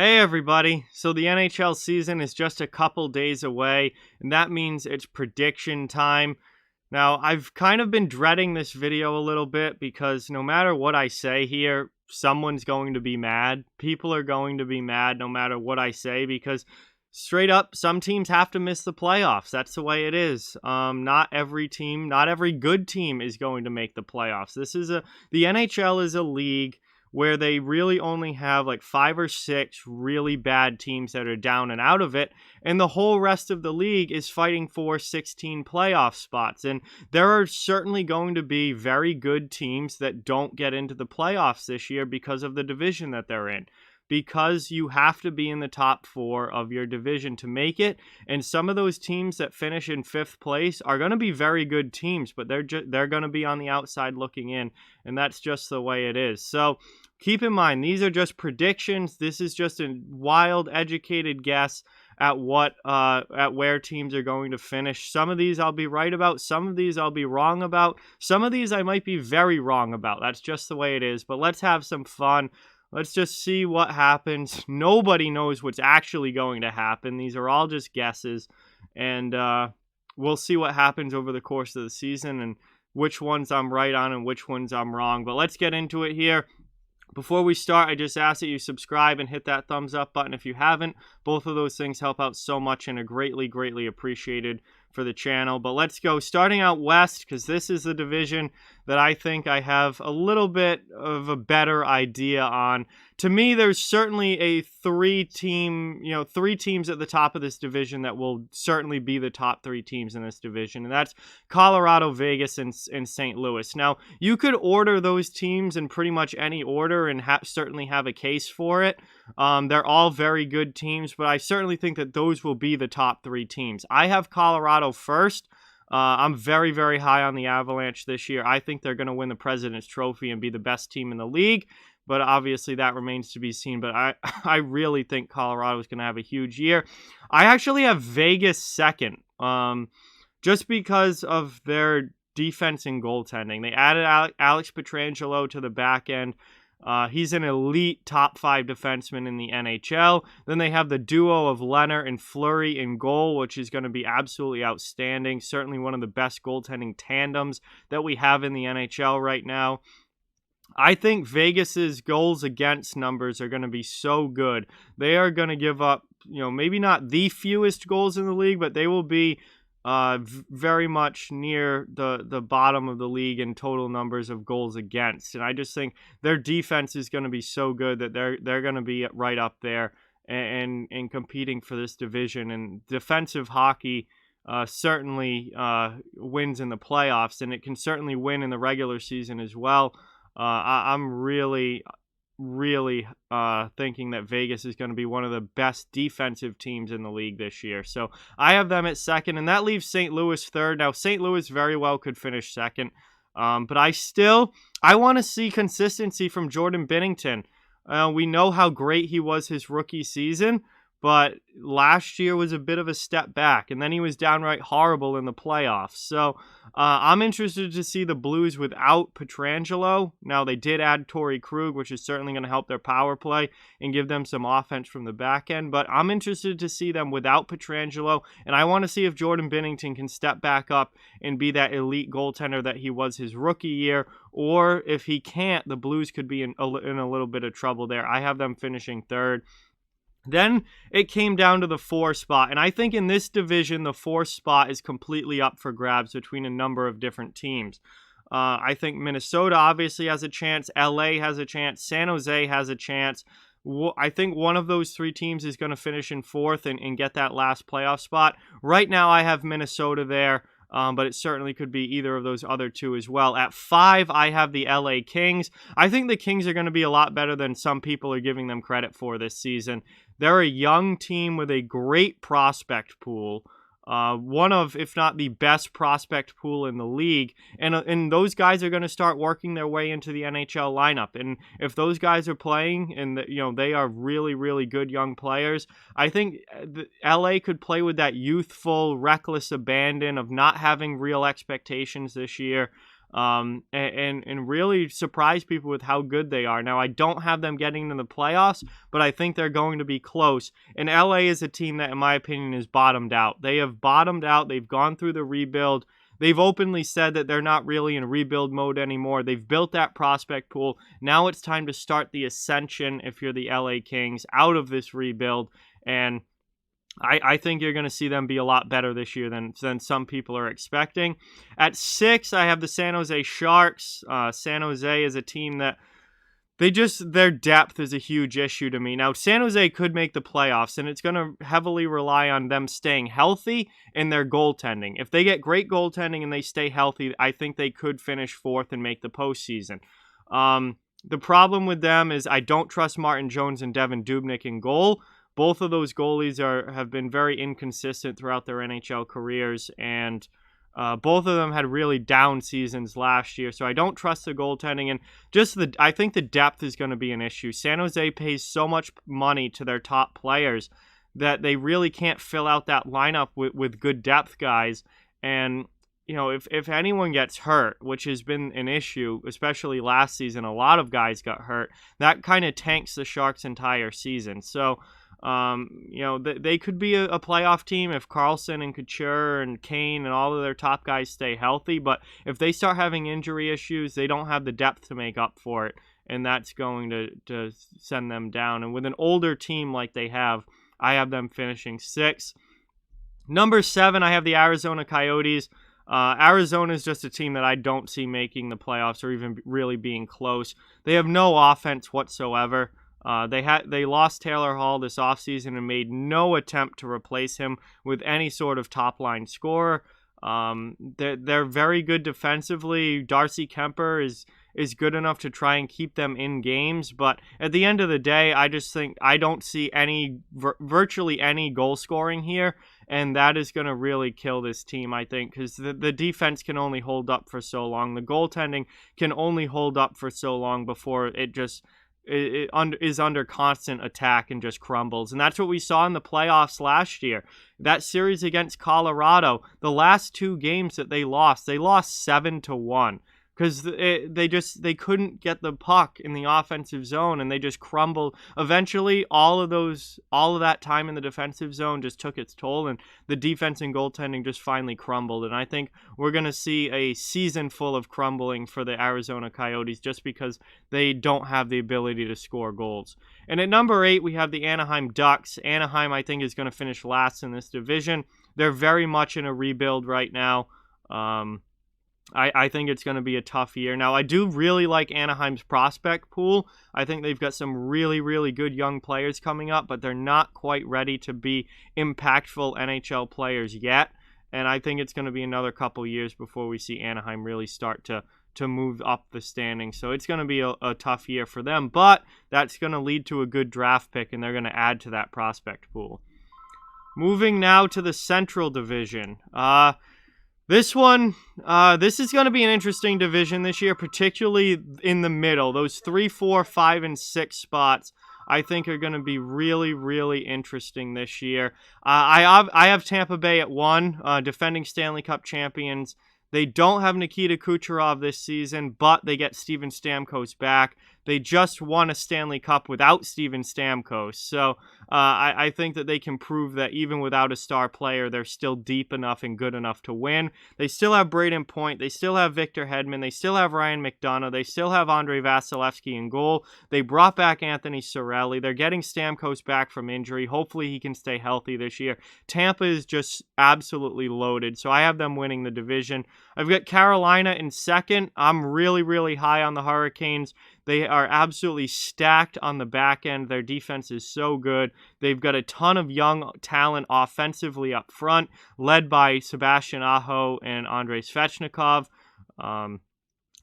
Hey everybody, so the NHL season is just a couple days away, and that means it's prediction time. Now, I've kind of been dreading this video a little bit because no matter what I say here, someone's going to be mad. People are going to be mad no matter what I say because straight up, some teams have to miss the playoffs. That's the way it is. Not every team, not every good team is going to make the playoffs. The NHL is a league where they really only have like 5 or 6 really bad teams that are down and out of it, and the whole rest of the league is fighting for 16 playoff spots. And there are certainly going to be very good teams that don't get into the playoffs this year because of the division that they're in. Because you have to be in the top 4 of your division to make it, and some of those teams that finish in 5th place are going to be very good teams, but they're going to be on the outside looking in, and that's just the way it is. So keep in mind, these are just predictions. This is just a wild, educated guess at where teams are going to finish. Some of these I'll be right about. Some of these I'll be wrong about. Some of these I might be very wrong about. That's just the way it is. But let's have some fun. Let's just see what happens. Nobody knows what's actually going to happen. These are all just guesses. And we'll see what happens over the course of the season and which ones I'm right on and which ones I'm wrong. But let's get into it here. Before we start, I just ask that you subscribe and hit that thumbs up button if you haven't. Both of those things help out so much and are greatly, greatly appreciated for the channel. But let's go. Starting out west, because this is the division that I think I have a little bit of a better idea on. To me, there's certainly a three teams at the top of this division that will certainly be the top 3 teams in this division, and that's Colorado, Vegas, and St. Louis. Now, you could order those teams in pretty much any order and certainly have a case for it. They're all very good teams, but I certainly think that those will be the top 3 teams. I have Colorado first. I'm very, very high on the Avalanche this year. I think they're going to win the President's Trophy and be the best team in the league, but obviously that remains to be seen. But I really think Colorado is going to have a huge year. I actually have Vegas second, just because of their defense and goaltending. They added Alex Pietrangelo to the back end. He's an elite top 5 defenseman in the NHL. Then they have the duo of Leonard and Fleury in goal, which is going to be absolutely outstanding. Certainly one of the best goaltending tandems that we have in the NHL right now. I think Vegas's goals against numbers are going to be so good. They are going to give up, maybe not the fewest goals in the league, but they will be very much near the bottom of the league in total numbers of goals against. And I just think their defense is going to be so good that they're going to be right up there and competing for this division. And defensive hockey certainly wins in the playoffs, and it can certainly win in the regular season as well. I'm really thinking that Vegas is going to be one of the best defensive teams in the league this year. So I have them at second, and that leaves St. Louis third. Now, St. Louis very well could finish second, but I want to see consistency from Jordan Binnington. We know how great he was his rookie season, but last year was a bit of a step back, and then he was downright horrible in the playoffs. So I'm interested to see the Blues without Pietrangelo. Now, they did add Torrey Krug, which is certainly going to help their power play and give them some offense from the back end, but I'm interested to see them without Pietrangelo, and I want to see if Jordan Binnington can step back up and be that elite goaltender that he was his rookie year, or if he can't, the Blues could be in a little bit of trouble there. I have them finishing third. Then it came down to the 4 spot, and I think in this division, the 4 spot is completely up for grabs between a number of different teams. I think Minnesota obviously has a chance, LA has a chance, San Jose has a chance. I think one of those 3 teams is going to finish in 4th and get that last playoff spot. Right now, I have Minnesota there. But it certainly could be either of those other 2 as well. At 5, I have the LA Kings. I think the Kings are going to be a lot better than some people are giving them credit for this season. They're a young team with a great prospect pool. One of, if not the best prospect pool in the league. And those guys are going to start working their way into the NHL lineup. And if those guys are playing and they are really, really good young players, I think LA could play with that youthful, reckless abandon of not having real expectations this year. and really surprise people with how good they are. Now, I don't have them getting into the playoffs, but I think they're going to be close. And LA is a team that, in my opinion, is bottomed out. They have bottomed out. They've gone through the rebuild. They've openly said that they're not really in rebuild mode anymore. They've built that prospect pool. Now it's time to start the ascension, if you're the LA Kings, out of this rebuild. And I think you're going to see them be a lot better this year than some people are expecting. At 6, I have the San Jose Sharks. San Jose is a team that their depth is a huge issue to me. Now, San Jose could make the playoffs, and it's going to heavily rely on them staying healthy and their goaltending. If they get great goaltending and they stay healthy, I think they could finish 4th and make the postseason. The problem with them is I don't trust Martin Jones and Devin Dubnyk in goal. Both of those goalies have been very inconsistent throughout their NHL careers, and both of them had really down seasons last year, so I don't trust the goaltending, and I think the depth is going to be an issue. San Jose pays so much money to their top players that they really can't fill out that lineup with good depth guys, and if anyone gets hurt, which has been an issue, especially last season, a lot of guys got hurt, that kind of tanks the Sharks' entire season. So they could be a playoff team if Carlson and Couture and Kane and all of their top guys stay healthy. But if they start having injury issues, they don't have the depth to make up for it. And that's going to send them down. And with an older team like they have, I have them finishing 6th. Number 7, I have the Arizona Coyotes. Arizona is just a team that I don't see making the playoffs or even really being close. They have no offense whatsoever. They lost Taylor Hall this offseason and made no attempt to replace him with any sort of top-line scorer. They're very good defensively. Darcy Kemper is good enough to try and keep them in games, but at the end of the day, I just think I don't see virtually any goal scoring here, and that is going to really kill this team, I think, because the defense can only hold up for so long. The goaltending can only hold up for so long before it is under constant attack and just crumbles. And that's what we saw in the playoffs last year. That series against Colorado, the last 2 games that they lost 7-1 because they couldn't get the puck in the offensive zone, and they just crumbled. Eventually, all of that time in the defensive zone just took its toll, and the defense and goaltending just finally crumbled. And I think we're going to see a season full of crumbling for the Arizona Coyotes just because they don't have the ability to score goals. And at number 8, we have the Anaheim Ducks. Anaheim, I think, is going to finish last in this division. They're very much in a rebuild right now. I think it's going to be a tough year. Now, I do really like Anaheim's prospect pool. I think they've got some really, really good young players coming up, but they're not quite ready to be impactful NHL players yet. And I think it's going to be another couple years before we see Anaheim really start to move up the standings. So it's going to be a tough year for them, but that's going to lead to a good draft pick, and they're going to add to that prospect pool. Moving now to the Central Division. This is going to be an interesting division this year, particularly in the middle. Those 3, 4, 5, and 6 spots, I think, are going to be really, really interesting this year. I have Tampa Bay at 1, defending Stanley Cup champions. They don't have Nikita Kucherov this season, but they get Steven Stamkos back. They just won a Stanley Cup without Steven Stamkos. So I think that they can prove that even without a star player, they're still deep enough and good enough to win. They still have Braden Point. They still have Victor Hedman. They still have Ryan McDonough. They still have Andrei Vasilevsky in goal. They brought back Anthony Cirelli. They're getting Stamkos back from injury. Hopefully he can stay healthy this year. Tampa is just absolutely loaded, so I have them winning the division. I've got Carolina in second. I'm really, really high on the Hurricanes. They are absolutely stacked on the back end. Their defense is so good. They've got a ton of young talent offensively up front, led by Sebastian Aho and Andrei Svechnikov.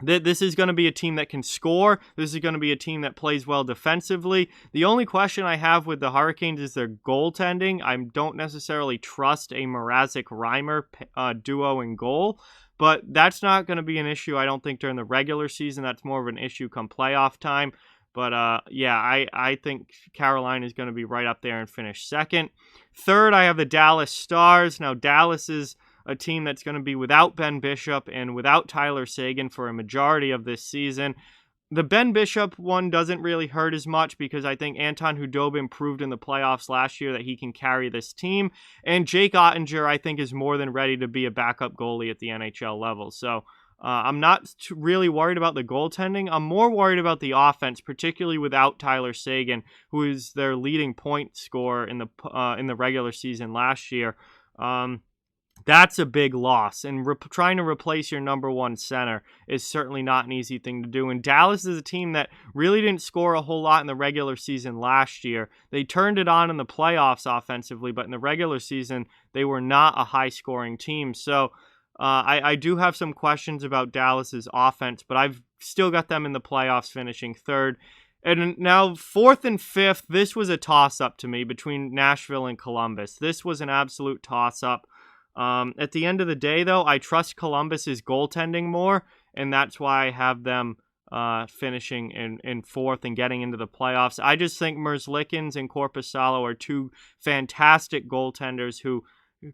This is going to be a team that can score. This is going to be a team that plays well defensively. The only question I have with the Hurricanes is their goaltending. I don't necessarily trust a Mrazek-Reimer duo in goal. But that's not going to be an issue, I don't think, during the regular season. That's more of an issue come playoff time. But, I think Carolina is going to be right up there and finish second. Third, I have the Dallas Stars. Now, Dallas is a team that's going to be without Ben Bishop and without Tyler Seguin for a majority of this season. The Ben Bishop one doesn't really hurt as much because I think Anton Khudobin proved in the playoffs last year that he can carry this team. And Jake Ottinger, I think, is more than ready to be a backup goalie at the NHL level. So I'm not really worried about the goaltending. I'm more worried about the offense, particularly without Tyler Seguin, who is their leading point scorer in the regular season last year. That's a big loss, and trying to replace your number one center is certainly not an easy thing to do. And Dallas is a team that really didn't score a whole lot in the regular season last year. They turned it on in the playoffs offensively, but in the regular season, they were not a high-scoring team. So I do have some questions about Dallas's offense, but I've still got them in the playoffs finishing third. And now, fourth and fifth, this was a toss-up to me between Nashville and Columbus. This was an absolute toss-up. At the end of the day, though, I trust Columbus's goaltending more, and that's why I have them finishing in fourth and getting into the playoffs. I just think Merzlikins and Korpisalo are two fantastic goaltenders who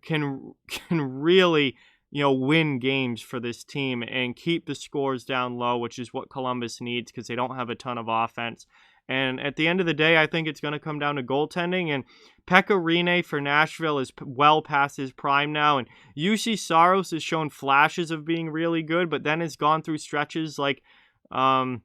can really, win games for this team and keep the scores down low, which is what Columbus needs because they don't have a ton of offense. And at the end of the day, I think it's going to come down to goaltending. And Pekka Rinne for Nashville is well past his prime now. And UC Saros has shown flashes of being really good, but then has gone through stretches like in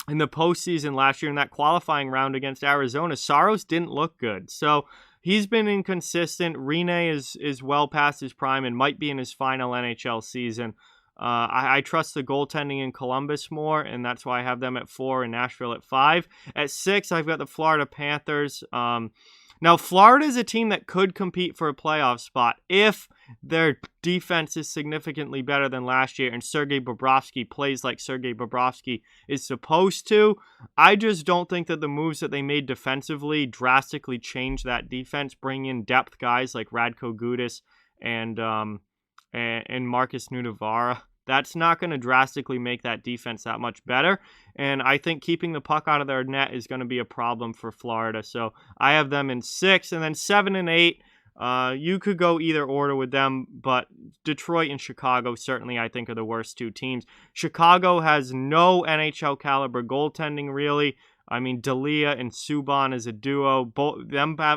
the postseason last year in that qualifying round against Arizona. Saros didn't look good. So he's been inconsistent. Rinne is well past his prime and might be in his final NHL season. I trust the goaltending in Columbus more, and that's why I have them at 4 and Nashville at 5. At 6, I've got the Florida Panthers. Now, Florida is a team that could compete for a playoff spot if their defense is significantly better than last year and Sergei Bobrovsky plays like Sergei Bobrovsky is supposed to. I just don't think that the moves that they made defensively drastically change that defense, bring in depth guys like Radko Gudas and Marcus Nunavara. That's not going to drastically make that defense that much better. And I think keeping the puck out of their net is going to be a problem for Florida. So I have them in 6. And then 7 and 8, you could go either order with them. But Detroit and Chicago certainly, I think, are the worst two teams. Chicago has no NHL caliber goaltending, really. I mean, Dalia and Subban as a duo,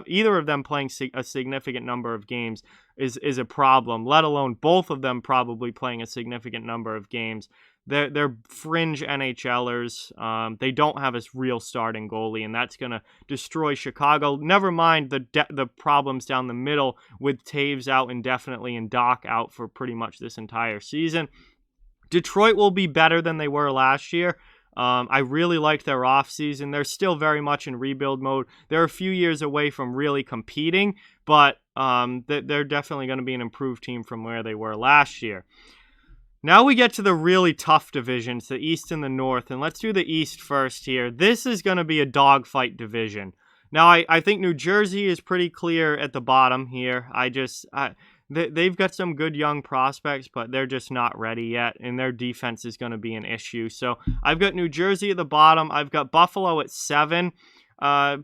either of them playing a significant number of games is a problem, let alone both of them probably playing a significant number of games. They're fringe NHLers. They don't have a real starting goalie, and that's going to destroy Chicago. Never mind the problems down the middle with Taves out indefinitely and Doc out for pretty much this entire season. Detroit will be better than they were last year. I really liked their offseason. They're still very much in rebuild mode. They're a few years away from really competing, but they're definitely going to be an improved team from where they were last year. Now we get to the really tough divisions, the East and the North, and let's do the East first here. This is going to be a dogfight division. Now, I think New Jersey is pretty clear at the bottom here. They've got some good young prospects, but they're just not ready yet, and their defense is going to be an issue. So I've got New Jersey at the bottom. I've got Buffalo at 7.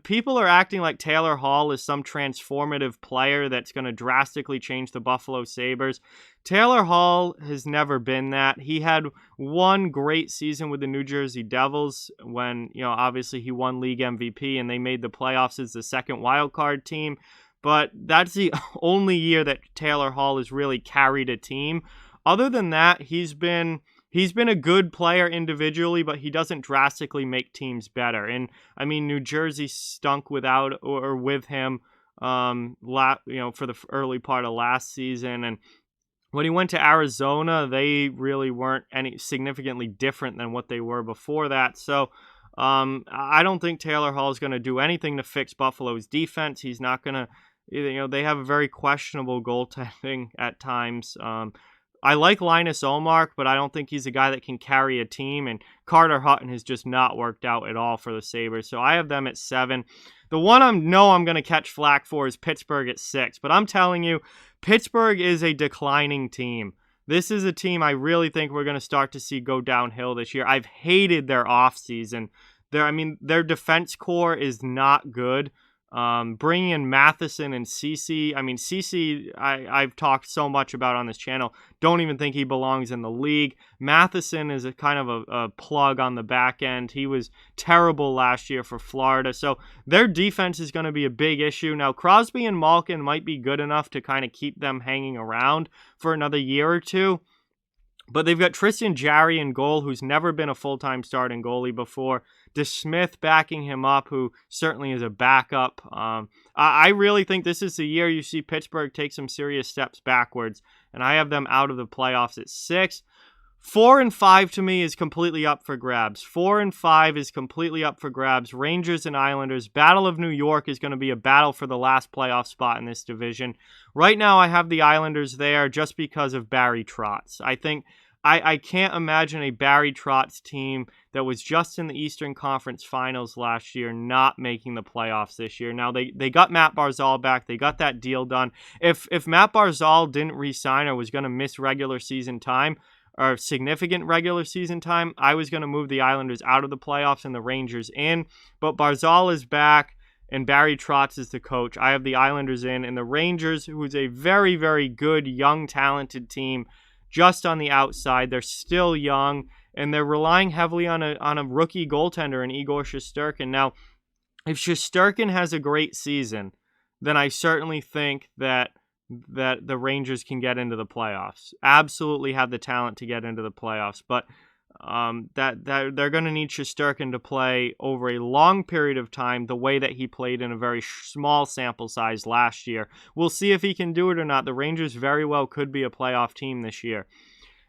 People are acting like Taylor Hall is some transformative player that's going to drastically change the Buffalo Sabres. Taylor Hall has never been that. He had one great season with the New Jersey Devils when, obviously he won league MVP and they made the playoffs as the second wildcard team. But that's the only year that Taylor Hall has really carried a team. Other than that, he's been a good player individually, but he doesn't drastically make teams better. And I mean, New Jersey stunk without or with him, for the early part of last season. And when he went to Arizona, they really weren't any significantly different than what they were before that. So I don't think Taylor Hall is going to do anything to fix Buffalo's defense. He's not going to. They have a very questionable goaltending at times. I like Linus Ullmark, but I don't think he's a guy that can carry a team, and Carter Hutton has just not worked out at all for the Sabres, so I have them at 7. The one I'm going to catch flack for is Pittsburgh at 6, but I'm telling you, Pittsburgh is a declining team. This is a team I really think we're going to start to see go downhill this year. I've hated their offseason. Their defense core is not good. Bringing in Matheson and Cece. I mean, Cece, I've talked so much about on this channel. Don't even think he belongs in the league. Matheson is a kind of a plug on the back end. He was terrible last year for Florida. So their defense is going to be a big issue. Now, Crosby and Malkin might be good enough to kind of keep them hanging around for another year or two. But they've got Tristan Jarry in goal, who's never been a full-time starting goalie before. DeSmith backing him up, who certainly is a backup. I really think this is the year you see Pittsburgh take some serious steps backwards, and I have them out of the playoffs at 6. 4 and 5 to me is completely up for grabs. 4 and 5 is completely up for grabs. Rangers and Islanders. Battle of New York is going to be a battle for the last playoff spot in this division. Right now, I have the Islanders there just because of Barry Trotz. I can't imagine a Barry Trotz team that was just in the Eastern Conference Finals last year not making the playoffs this year. Now, they got Matt Barzal back. They got that deal done. If Matt Barzal didn't re-sign or was going to miss regular season time, or significant regular season time, I was going to move the Islanders out of the playoffs and the Rangers in. But Barzal is back, and Barry Trotz is the coach. I have the Islanders in, and the Rangers, who's a very, very good, young, talented team, just on the outside. They're still young, and they're relying heavily on a rookie goaltender in Igor Shesterkin. Now, if Shesterkin has a great season, then I certainly think that the Rangers can get into the playoffs. Absolutely have the talent to get into the playoffs, but that they're going to need Shesterkin to play over a long period of time the way that he played in a very small sample size last year. We'll see if he can do it or not. The Rangers very well could be a playoff team this year.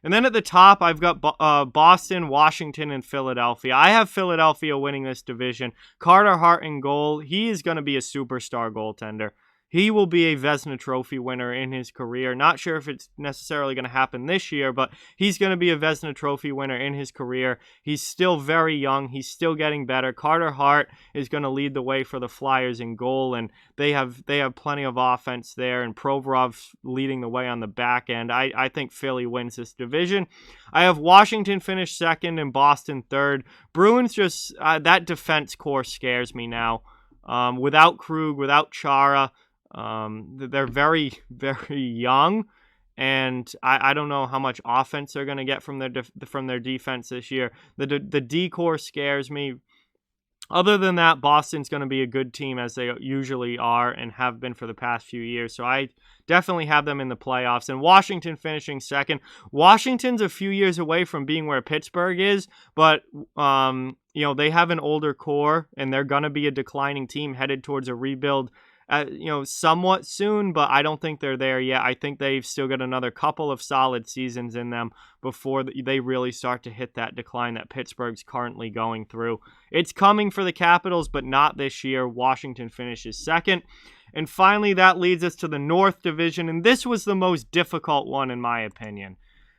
And then at the top, I've got Boston, Washington, and Philadelphia. I have Philadelphia winning this division. Carter Hart in goal. He is going to be a superstar goaltender. He will be a Vezina Trophy winner in his career. Not sure if it's necessarily going to happen this year, but he's going to be a Vezina Trophy winner in his career. He's still very young. He's still getting better. Carter Hart is going to lead the way for the Flyers in goal, and they have plenty of offense there, and Provorov's leading the way on the back end. I think Philly wins this division. I have Washington finish second and Boston third. Bruins just, that defense core scares me now. Without Krug, without Chara, they're very, very young, and I don't know how much offense they're going to get from their defense this year. The D-core scares me. Other than that, Boston's going to be a good team, as they usually are and have been for the past few years. So I definitely have them in the playoffs. And Washington finishing second. Washington's a few years away from being where Pittsburgh is, but they have an older core, and they're going to be a declining team headed towards a rebuild somewhat soon, but I don't think they're there yet. I think they've still got another couple of solid seasons in them before they really start to hit that decline that Pittsburgh's currently going through. It's coming for the Capitals, but not this year. Washington finishes second. And finally, that leads us to the North Division, and this was the most difficult one, in my opinion.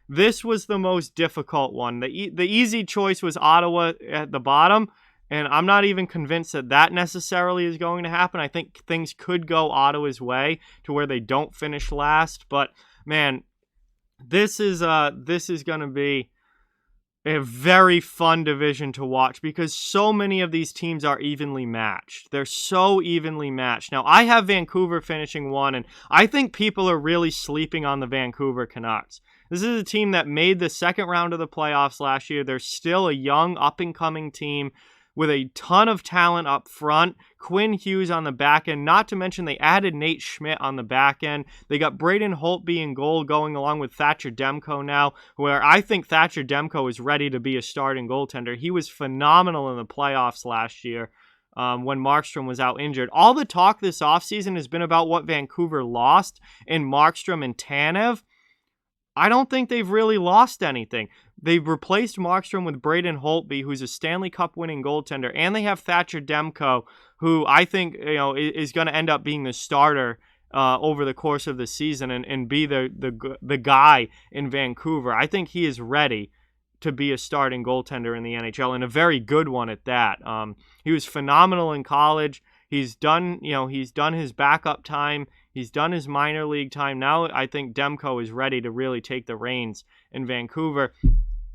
This was the most difficult one. The easy choice was Ottawa at the bottom, and I'm not even convinced that necessarily is going to happen. I think things could go Ottawa's way to where they don't finish last. But, man, this is going to be a very fun division to watch because so many of these teams are evenly matched. They're so evenly matched. Now, I have Vancouver finishing 1, and I think people are really sleeping on the Vancouver Canucks. This is a team that made the second round of the playoffs last year. They're still a young, up-and-coming team with a ton of talent up front. Quinn Hughes on the back end, not to mention they added Nate Schmidt on the back end. They got Braden Holtby in goal going along with Thatcher Demko now, where I think Thatcher Demko is ready to be a starting goaltender. He was phenomenal in the playoffs last year when Markstrom was out injured. All the talk this offseason has been about what Vancouver lost in Markstrom and Tanev. I don't think they've really lost anything. They've replaced Markstrom with Braden Holtby, who's a Stanley Cup winning goaltender, and they have Thatcher Demko, who I think is going to end up being the starter over the course of the season and be the guy in Vancouver. I think he is ready to be a starting goaltender in the NHL, and a very good one at that. He was phenomenal in college. He's done his backup time. He's done his minor league time. Now I think Demko is ready to really take the reins in Vancouver.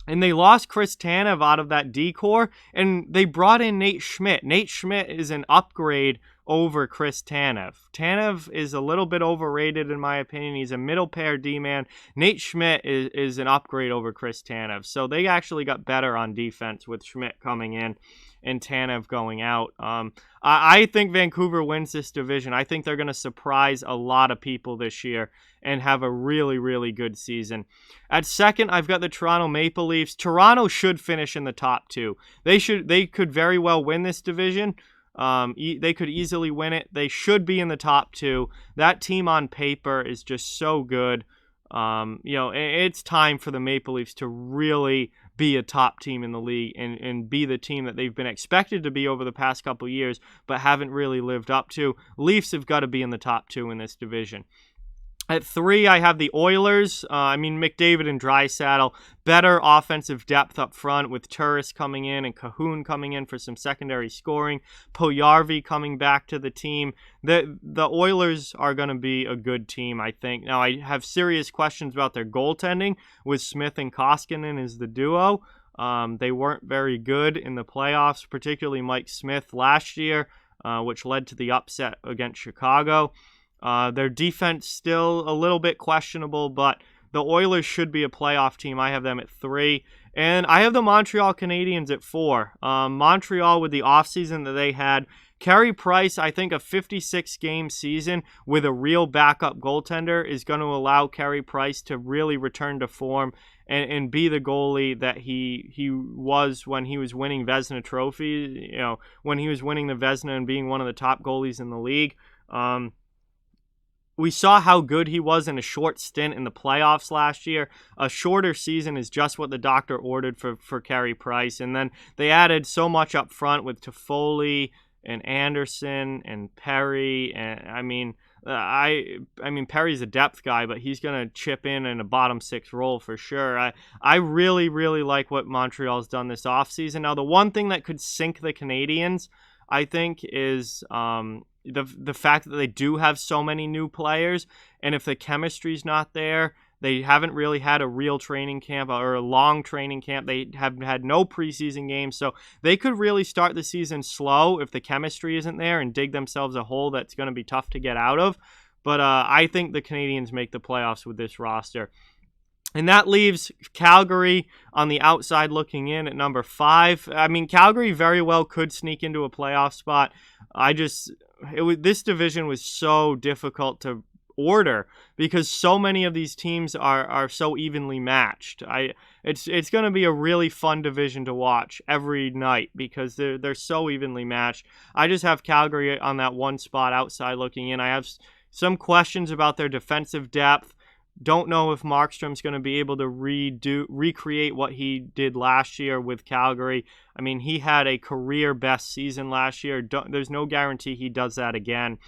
And they lost Chris Tanev out of that D-core, and they brought in Nate Schmidt. Nate Schmidt is an upgrade over Chris Tanev. Tanev is a little bit overrated in my opinion. He's a middle pair D-man. Nate Schmidt is an upgrade over Chris Tanev. So they actually got better on defense with Schmidt coming in and Tanev going out. I think Vancouver wins this division. I think they're going to surprise a lot of people this year and have a really, really good season. At second, I've got the Toronto Maple Leafs. Toronto should finish in the top two. They could very well win this division. They could easily win it. They should be in the top two. That team on paper is just so good. It's time for the Maple Leafs to really be a top team in the league and be the team that they've been expected to be over the past couple years, but haven't really lived up to. Leafs have got to be in the top two in this division. At three, I have the Oilers. McDavid and Draisaitl. Better offensive depth up front with Turris coming in and Cahoon coming in for some secondary scoring. Puljujarvi coming back to the team. The Oilers are going to be a good team, I think. Now, I have serious questions about their goaltending with Smith and Koskinen as the duo. They weren't very good in the playoffs, particularly Mike Smith last year, which led to the upset against Chicago. Their defense still a little bit questionable, but the Oilers should be a playoff team. I have them at 3. And I have the Montreal Canadiens at 4. Montreal, with the offseason that they had, Carey Price, I think a 56-game season with a real backup goaltender is going to allow Carey Price to really return to form and be the goalie that he was when he was winning Vezina Trophy, when he was winning the Vezina and being one of the top goalies in the league. We saw how good he was in a short stint in the playoffs last year. A shorter season is just what the doctor ordered for Carey Price. And then they added so much up front with Toffoli and Anderson and Perry. And Perry's a depth guy, but he's going to chip in a bottom 6 role for sure. I really, really like what Montreal's done this offseason. Now, the one thing that could sink the Canadiens, I think, is the fact that they do have so many new players, and if the chemistry's not there, they haven't really had a real training camp or a long training camp. They have had no preseason games, so they could really start the season slow if the chemistry isn't there and dig themselves a hole that's going to be tough to get out of. But I think the Canadiens make the playoffs with this roster. And that leaves Calgary on the outside looking in at number 5. Calgary very well could sneak into a playoff spot. This division was so difficult to order because so many of these teams are so evenly matched. It's going to be a really fun division to watch every night because they're so evenly matched. I just have Calgary on that one spot outside looking in. I have some questions about their defensive depth. Don't know if Markstrom's going to be able to recreate what he did last year with Calgary. He had a career best season last year. There's no guarantee he does that again.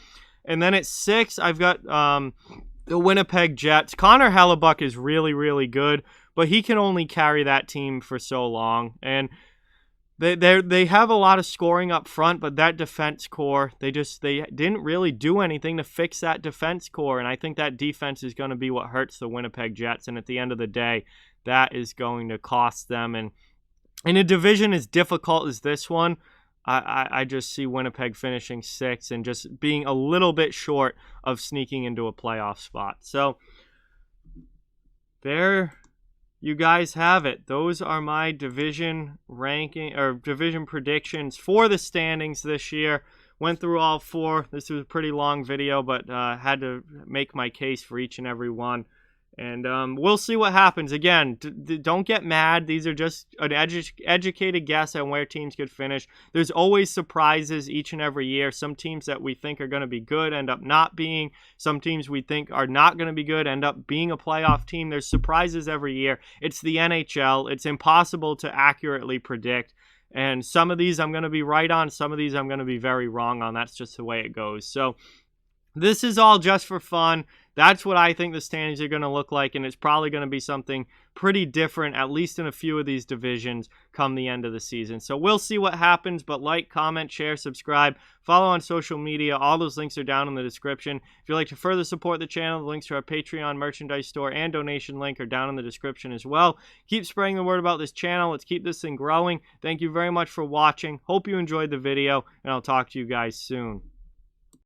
And then at 6, I've got the Winnipeg Jets. Connor Hellebuck is really, really good, but he can only carry that team for so long. And they have a lot of scoring up front, but that defense core, they didn't really do anything to fix that defense core, and I think that defense is going to be what hurts the Winnipeg Jets, and at the end of the day, that is going to cost them. And in a division as difficult as this one, I just see Winnipeg finishing 6 and just being a little bit short of sneaking into a playoff spot. So there you guys have it. Those are my division ranking or division predictions for the standings this year. Went through all 4. This was a pretty long video, but had to make my case for each and every one. And we'll see what happens. Again, don't get mad. These are just an educated guess on where teams could finish. There's always surprises each and every year. Some teams that we think are going to be good end up not being. Some teams we think are not going to be good end up being a playoff team. There's surprises every year. It's the NHL. It's impossible to accurately predict. And some of these I'm going to be right on. Some of these I'm going to be very wrong on. That's just the way it goes. So this is all just for fun. That's what I think the standings are going to look like, and it's probably going to be something pretty different, at least in a few of these divisions, come the end of the season. So we'll see what happens, but like, comment, share, subscribe, follow on social media. All those links are down in the description. If you'd like to further support the channel, the links to our Patreon merchandise store and donation link are down in the description as well. Keep spreading the word about this channel. Let's keep this thing growing. Thank you very much for watching. Hope you enjoyed the video, and I'll talk to you guys soon.